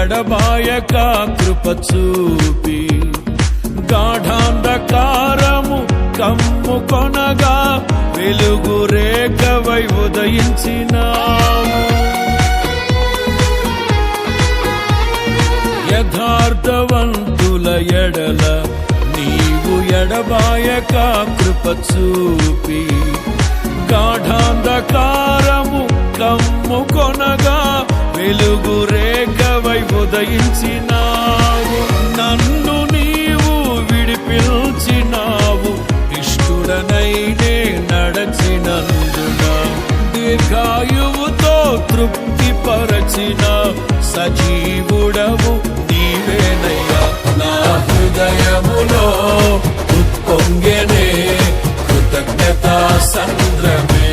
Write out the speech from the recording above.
ఎడబాయక కృప చూపి గాఢాంధకారము కమ్ముకొనగా వెలుగు రేఖవై ఉదయించినావు. యథార్థవంతుల ఎడల నీవు ఎడబాయక కృప చూపి గాఢాంధకారము కమ్ముకొనగా వెలుగు రేఖవై ఉదయించినావు. నన్ను నీవు విడిపించినావు, ఇష్టుడనైనే నడచినందున దీర్ఘాయువుతో తృప్తి పరచిన సజీవుడవు నీవేనయ్యా. నా హృదయములో ఉప్పొంగెనే కృతజ్ఞతా సంద్రమే.